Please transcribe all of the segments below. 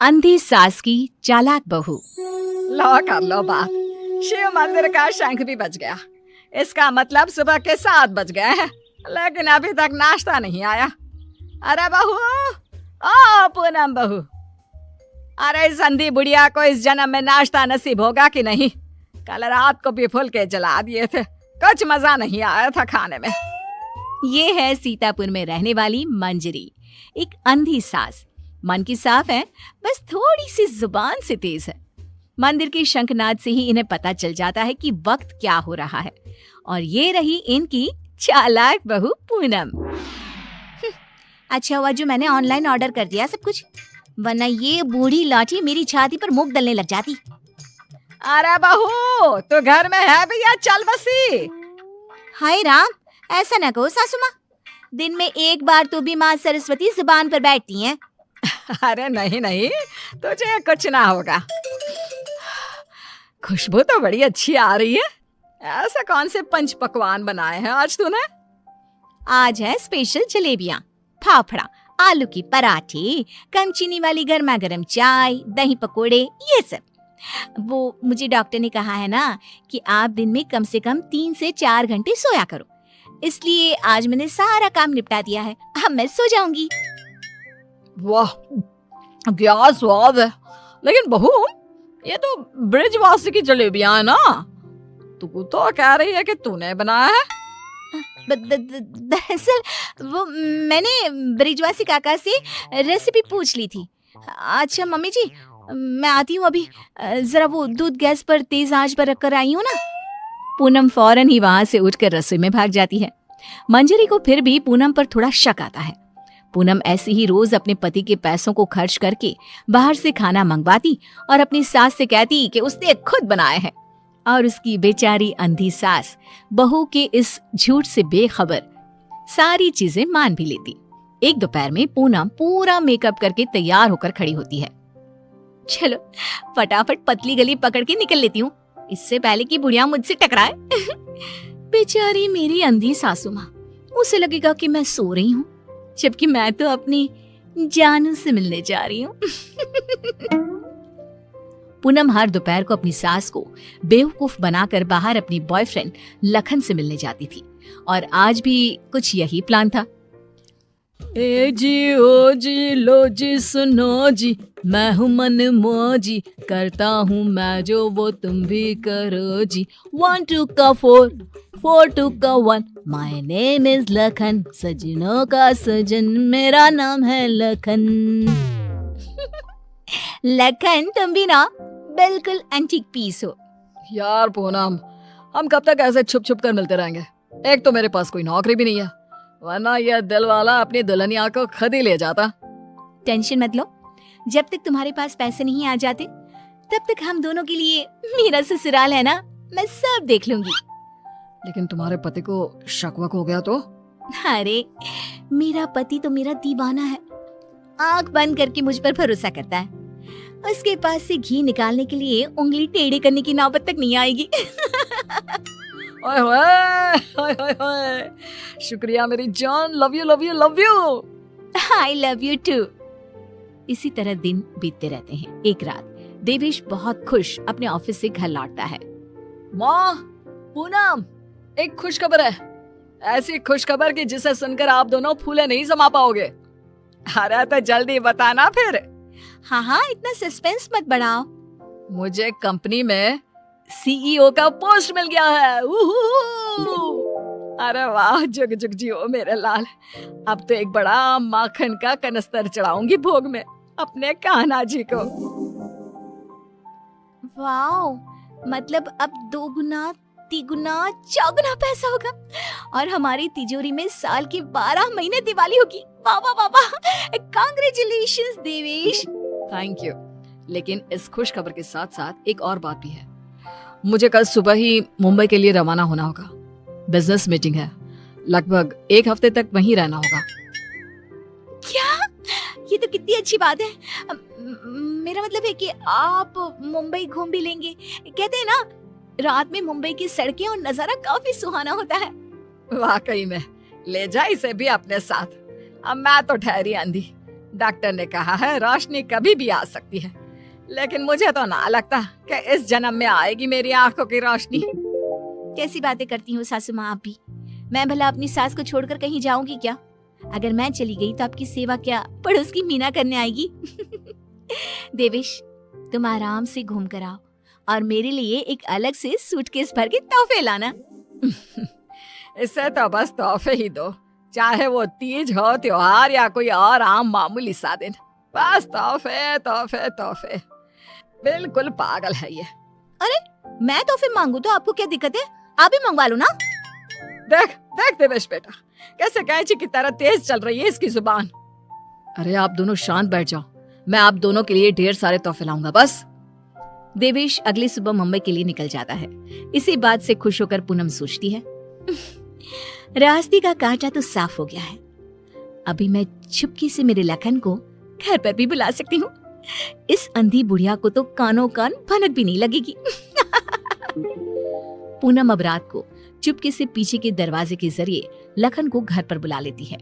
अंधी सास की चालाक बहू। लो कर लो बात। शिव मंदिर का शंख भी बज गया। इसका मतलब सुबह के 7 बज गए हैं, लेकिन अभी तक नाश्ता नहीं आया। अरे बहू, ओ पूनम बहू, अरे इस अंधी बुढ़िया को इस जन्म में नाश्ता नसीब होगा कि नहीं? कल रात को भी फुलके जला दिए थे, कुछ मजा नहीं आया था खाने में। ये है सीतापुर में रहने वाली मंजरी, एक अंधी सास। मन की साफ है, बस थोड़ी सी जुबान से तेज है। मंदिर के शंखनाद से ही इन्हें पता चल जाता है कि वक्त क्या हो रहा है। और ये रही इनकी चालाक बहू पूनम। अच्छा हुआ जो मैंने ऑनलाइन ऑर्डर कर दिया सब कुछ, वरना ये बूढ़ी लाठी मेरी छाती पर मूंग दलने लग जाती। अरे बहू, तू घर में है भैया, चल बसी। हाय राम, ऐसा न कहो सासू माँ, दिन में एक बार तो भी माँ सरस्वती जुबान पर बैठती हैं। अरे नहीं नहीं, तुझे कुछ ना होगा। खुशबू तो बड़ी अच्छी आ रही है। ऐसा कौन से पंच पकवान बनाए हैं आज तूने? आज है स्पेशल जलेबियाँ, फाफड़ा, आलू की पराठे, कम चीनी वाली गर्मा गर्म चाय, दही पकोड़े, ये सब। वो मुझे डॉक्टर ने कहा है ना कि आप दिन में कम से कम 3 से 4 घंटे सोया करो, इसलिए आज मैंने सारा काम निपटा दिया है। अब मैं सो जाऊंगी। वाह, क्या स्वाद है। लेकिन बहू, ये तो ब्रिजवासी की जलेबियां है ना? तू तो कह रही है कि तूने बनाया है। दरअसल वो मैंने ब्रिजवासी काका से रेसिपी पूछ ली थी। अच्छा मम्मी जी, मैं आती हूँ अभी, जरा वो दूध गैस पर तेज आंच पर रखकर आई हूँ ना। पूनम फौरन ही वहां से उठकर रसोई में भाग जाती है। मंजरी को फिर भी पूनम पर थोड़ा शक आता है। पूनम ऐसे ही रोज अपने पति के पैसों को खर्च करके बाहर से खाना मंगवाती और अपनी सास से कहती कि उसने खुद बनाए हैं। और उसकी बेचारी अंधी सास बहू के इस झूठ से बेखबर सारी चीजें मान भी लेती। एक दोपहर में पूनम पूरा मेकअप करके तैयार होकर खड़ी होती है। चलो फटाफट पतली गली पकड़ के निकल लेती हूँ, इससे पहले कि बुढ़िया मुझसे टकराए। बेचारी मेरी अंधी सासू माँ, उसे लगेगा कि मैं सो रही हूँ, जबकि मैं तो अपनी जानू से मिलने जा रही हूँ। पूनम हर दोपहर को अपनी सास को बेवकूफ बनाकर बाहर अपनी बॉयफ्रेंड लखन से मिलने जाती थी। और आज भी कुछ यही प्लान था। ए जी ओ जी लो जी सुनो जी, मैं हूँ मन मौजी, करता हूँ मैं जो वो तुम भी करो जी। 1 2 का 4, 4 2 का 1, माय नेम इज लखन, सजनों का सजन मेरा नाम है लखन। लखन, तुम भी ना बिल्कुल एंटीक पीस हो। यार पूनम, हम कब तक ऐसे छुप छुप कर मिलते रहेंगे? एक तो मेरे पास कोई नौकरी भी नहीं है, वरना यह दिल वाला अपनी दुल्हनिया को खुद ही ले जाता। टेंशन मत लो, जब तक तुम्हारे पास पैसे नहीं आ जाते तब तक हम दोनों के लिए मेरा ससुराल है ना, मैं सब देख लूंगी। लेकिन तुम्हारे पति को शक वक हो गया तो? अरे मेरा पति तो मेरा दीवाना है, आंख बंद करके मुझ पर भरोसा करता है। उसके पास से घी निकालने के लिए उंगली टेढ़ी करने की नौबत तक नहीं आएगी। ओए होए, ओए होए, शुक्रिया मेरी जान, love you love you love you. I love you too. इसी तरह दिन बीतते रहते हैं। एक रात देवेश बहुत खुश अपने ऑफिस से घर लौटता है। माँ, पूनम, एक खुश खबर है। ऐसी खुश खबर कि जिसे सुनकर आप दोनों फूले नहीं समा पाओगे। अरे तो जल्दी बताना फिर। हाँ हाँ, इतना सस्पेंस मत बढ़ाओ। मुझे कंपनी में CEO का पोस्ट मिल गया है। अरे वाह, जुग जुग जियो मेरे लाल। अब तो एक बड़ा माखन का कनस्तर चढ़ाऊंगी भोग में अपने कान्हा जी को। वाओ, मतलब अब 2 गुना 3 गुना 4 गुना पैसा होगा और हमारी तिजोरी में साल की 12 महीने दिवाली होगी। वाह वाह वाह वाह, कांग्रेचुलेशंस देवेश। Thank you. लेकिन इस खुश खबर के साथ साथ एक और बात भी है। मुझे कल सुबह ही मुंबई के लिए रवाना होना होगा। बिजनेस मीटिंग है, लगभग 1 हफ्ते तक वहीं रहना होगा। क्या? ये तो कितनी अच्छी बात है। मेरा मतलब है कि आप मुंबई घूम भी लेंगे। कहते हैं ना, रात में मुंबई की सड़कें और नजारा काफी सुहाना होता है। वाकई में, ले जा इसे भी अपने साथ। अब मैं तो ठहरी अंधी, डॉक्टर ने कहा है रोशनी कभी भी आ सकती है, लेकिन मुझे तो ना लगता कि इस जन्म में आएगी मेरी आंखों की रोशनी। कैसी बातें करती हो सासू माँ आप भी। मैं भला अपनी सास को छोड़कर कहीं जाऊंगी क्या? अगर मैं चली गई तो आपकी सेवा क्या पड़ोस की मीना करने आएगी? देवेश, तुम आराम से घूम कर आओ और मेरे लिए एक अलग से सूटकेस भर के तोहफे लाना। इसे तो बस तोहफे ही दो, चाहे वो तीज हो, त्योहार या कोई और आम मामूली सा दिन। बस तोहफे तोहफे तोहफे। बिल्कुल पागल है ये। मैं तोहफे मांगू तो आपको क्या दिक्कत है? आप ही मंगवा लो ना। देख देख देवेश बेटा, कैसे कैंची की तरह तेज चल रही है इसकी जुबान। अरे आप दोनों शांत बैठ जाओ, मैं आप दोनों के लिए ढेर सारे तोहफे लाऊंगा बस। देवेश अगली सुबह मुंबई के लिए निकल जाता है। इसी बात से खुश होकर पूनम सोचती है, रास्ते का कांटा तो साफ हो गया है। अभी मैं चुपके से मेरे लखन को घर पर भी बुला सकती हूँ। इस अंधी बुढ़िया को तो कानों कान भनक भी नहीं लगेगी। पूनम अब रात को चुपके से पीछे के दरवाजे के जरिए लखन को घर पर बुला लेती है।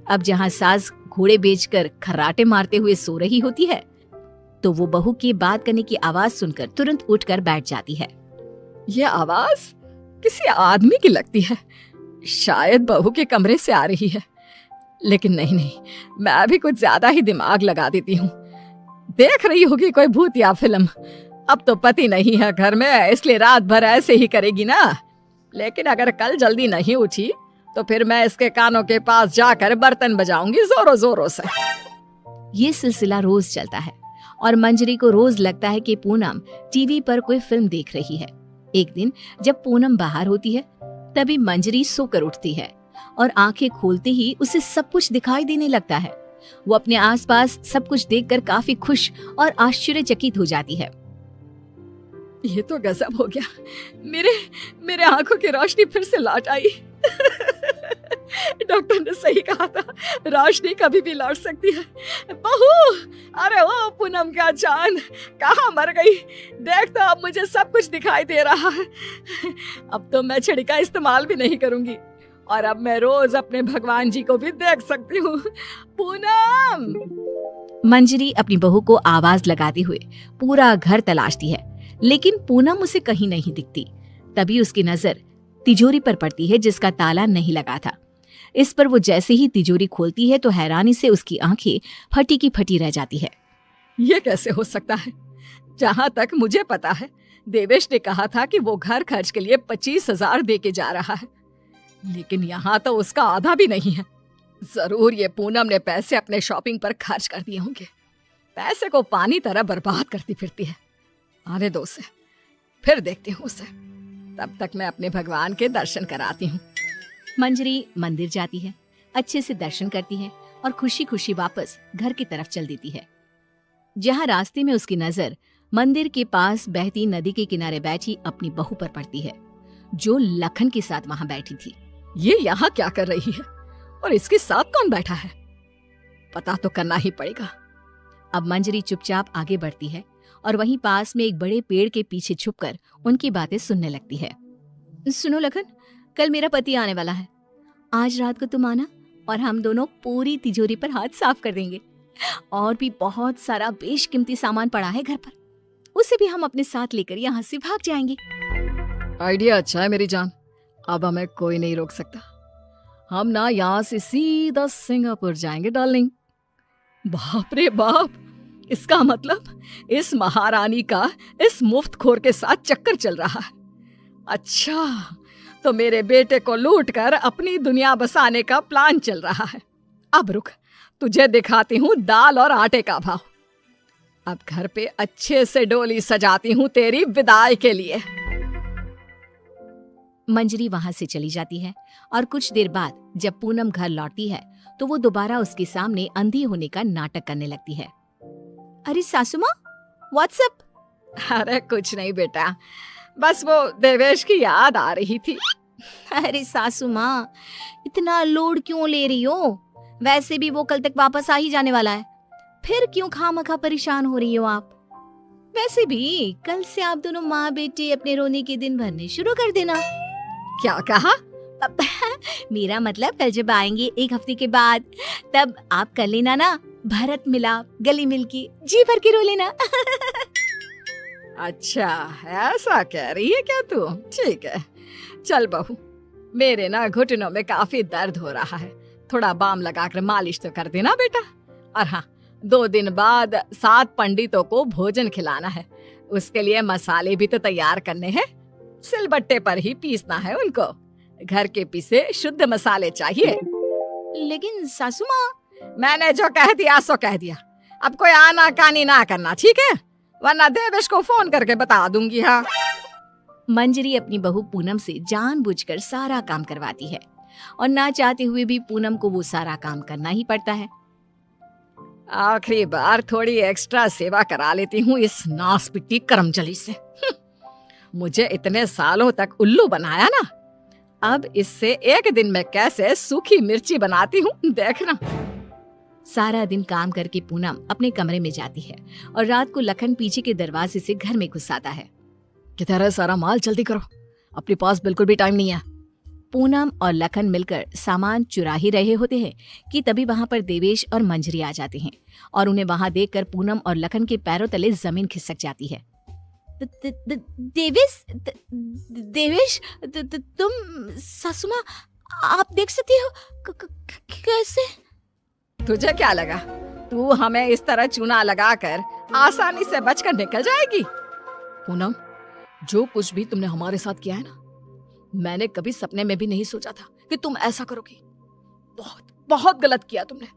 अब जहाँ सास घोड़े बेचकर खर्राटे मारते हुए सो रही होती है, तो वो बहू के बात करने की आवाज सुनकर तुरंत उठकर बैठ जाती है। ये आवाज किसी आदमी की लगती है, शायद बहू के कमरे से आ रही है। लेकिन नहीं, मैं भी कुछ ज्यादा ही दिमाग लगा देती हूँ। देख रही होगी कोई भूत या फिल्म। अब तो पति नहीं है घर में, इसलिए रात भर ऐसे ही करेगी ना। लेकिन अगर कल जल्दी नहीं उठी तो फिर मैं इसके कानों के पास जाकर बर्तन बजाऊंगी जोरों जोरों से। ये सिलसिला रोज चलता है और मंजरी को रोज लगता है कि पूनम टीवी पर कोई फिल्म देख रही है। एक दिन जब पूनम बाहर होती है, तभी मंजरी सोकर उठती है और आंखें खोलते ही उसे सब कुछ दिखाई देने लगता है। वो अपने आसपास सब कुछ देखकर काफी खुश और आश्चर्यचकित हो जाती है। ये तो गजब हो गया, मेरे आंखों की रोशनी फिर से लौट आई। डॉक्टर ने सही कहा था, रोशनी कभी भी लौट सकती है। बहू, अरे ओ पूनम का चांद, कहाँ मर गई? देख तो अब मुझे सब कुछ दिखाई दे रहा है। अब तो मैं छड़ी का इस्तेमाल भी नहीं करूंगी और अब मैं रोज अपने भगवान जी को भी देख सकती हूँ। पूनम! मंजरी अपनी बहू को आवाज लगाते हुए पूरा घर तलाशती है, लेकिन पूनम उसे कहीं नहीं दिखती। तभी उसकी नजर तिजोरी पर पड़ती है जिसका ताला नहीं लगा था। इस पर वो जैसे ही तिजोरी खोलती है तो हैरानी से उसकी आंखें फटी की फटी रह जाती है। ये कैसे हो सकता है? जहाँ तक मुझे पता है, देवेश ने कहा था कि वो घर खर्च के लिए 25,000 दे के जा रहा है, लेकिन यहाँ तो उसका आधा भी नहीं है। जरूर ये पूनम ने पैसे अपने शॉपिंग पर खर्च कर दिए होंगे। पैसे को पानी तरह बर्बाद करती फिरती है। आने दो उसे, फिर देखती हूँ उसे। तब तक मैं अपने भगवान के दर्शन कराती हूँ। मंजरी मंदिर जाती है, अच्छे से दर्शन करती है और खुशी खुशी वापस घर की तरफ चल देती है। जहाँ रास्ते में उसकी नजर मंदिर के पास बहती नदी के किनारे बैठी अपनी बहू पर पड़ती है, जो लखन के साथ वहां बैठी थी। ये यहाँ क्या कर रही है और इसके साथ कौन बैठा है? पता तो करना ही पड़ेगा। अब मंजरी चुपचाप आगे बढ़ती है और वहीं पास में एक बड़े पेड़ के पीछे छुपकर उनकी बातें सुनने लगती है। सुनो लखन, कल मेरा पति आने वाला है। आज रात को तुम आना और हम दोनों पूरी तिजोरी पर हाथ साफ कर देंगे। और भी बहुत सारा बेशकीमती सामान पड़ा है घर पर, उसे भी हम अपने साथ लेकर यहाँ से भाग जाएंगे। आइडिया अच्छा है मेरी जान, अब हमें कोई नहीं रोक सकता। हम ना यहाँ से सीधा सिंगापुर जाएंगे डार्लिंग। बाप रे बाप, इसका मतलब इस महारानी का इस मुफ्तखोर के साथ चक्कर चल रहा है। अच्छा, तो मेरे बेटे को लूटकर अपनी दुनिया बसाने का प्लान चल रहा है। अब रुक, तुझे दिखाती हूँ दाल और आटे का भाव। अब घर पे अच्छे से डोली सजाती हूँ तेरी विदाई के लिए। मंजरी वहां से चली जाती है और कुछ देर बाद जब पूनम घर लौटती है तो वो दोबारा उसके सामने अंधी होने का नाटक करने लगती है। अरे सासू माँ, व्हाट्सएप? अरे कुछ नहीं बेटा, बस वो देवेश की याद आ रही थी। अरे सासू माँ, इतना लोड क्यों ले रही हो? वैसे भी वो कल तक वापस आ ही जाने वाला है, फिर क्यों खामखा परेशान हो रही हो आप? वैसे भी कल से आप दोनों माँ बेटे अपने रोने के दिन भरने शुरू कर देना। क्या कहा? मेरा मतलब कल जब आएंगे 1 हफ्ते के बाद, तब आप कर लेना ना, भरत मिलाप, गले मिलके, जी भर के रो लेना। अच्छा, ऐसा कह रही है क्या तू? ठीक है, चल बहू, मेरे ना घुटनों में काफी दर्द हो रहा है, थोड़ा बाम लगाकर मालिश तो कर देना बेटा। और हाँ, 2 दिन बाद 7 पंडितों को भोजन खिलाना है, उसके लिए मसाले भी तो तैयार करने हैं। सिलबट्टे पर ही पीसना है उनको, घर के पिसे शुद्ध मसाले चाहिए। लेकिन सासू माँ, मैंने जो कह दिया सो कह दिया, अब कोई आना कानी ना करना, ठीक है? वरना देवेश को फोन करके बता दूंगी। हाँ, मंजरी अपनी बहू पूनम से जानबूझकर सारा काम करवाती है और ना चाहते हुए भी पूनम को वो सारा काम करना ही पड़ता है। आखिरी बार थोड़ी एक्स्ट्रा सेवा करा लेती हूँ इस नासपिट्टी कर्मजली से। मुझे इतने सालों तक उल्लू बनाया ना, अब इससे एक दिन में कैसे सूखी मिर्ची बनाती हूँ, देखना। सारा दिन काम करके पूनम अपने कमरे में जाती है और रात को लखन पीछे के दरवाजे से घर में घुस आता है। किधर है सारा माल? जल्दी करो, अपने पास बिल्कुल भी टाइम नहीं है। पूनम और लखन मिलकर सामान चुरा ही रहे होते हैं कि तभी वहां पर देवेश और मंजरी आ जाते हैं और उन्हें वहां देखकर पूनम और लखन के पैरों तले जमीन खिसक जाती है। देवेश, देवेश, तुम सासू माँ, आप देख सकती हो कैसे? तुझे क्या लगा तू हमें इस तरह चूना लगाकर आसानी से बचकर निकल जाएगी? पूनम, जो कुछ भी तुमने हमारे साथ किया है ना, मैंने कभी सपने में भी नहीं सोचा था कि तुम ऐसा करोगी। बहुत बहुत गलत किया तुमने।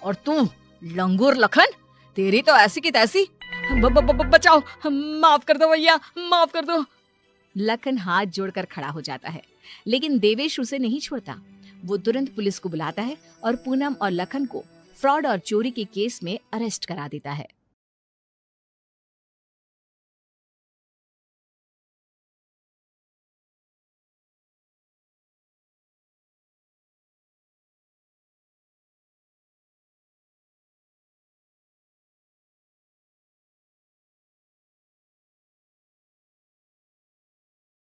और तू लंगूर लखन, तेरी तो ऐसी की तैसी। बचाओ, माफ कर दो भैया, माफ कर दो। लखन हाथ जोड़कर खड़ा हो जाता है, लेकिन देवेश उसे नहीं छोड़ता। वो तुरंत पुलिस को बुलाता है और पूनम और लखन को फ्रॉड और चोरी के केस में अरेस्ट करा देता है।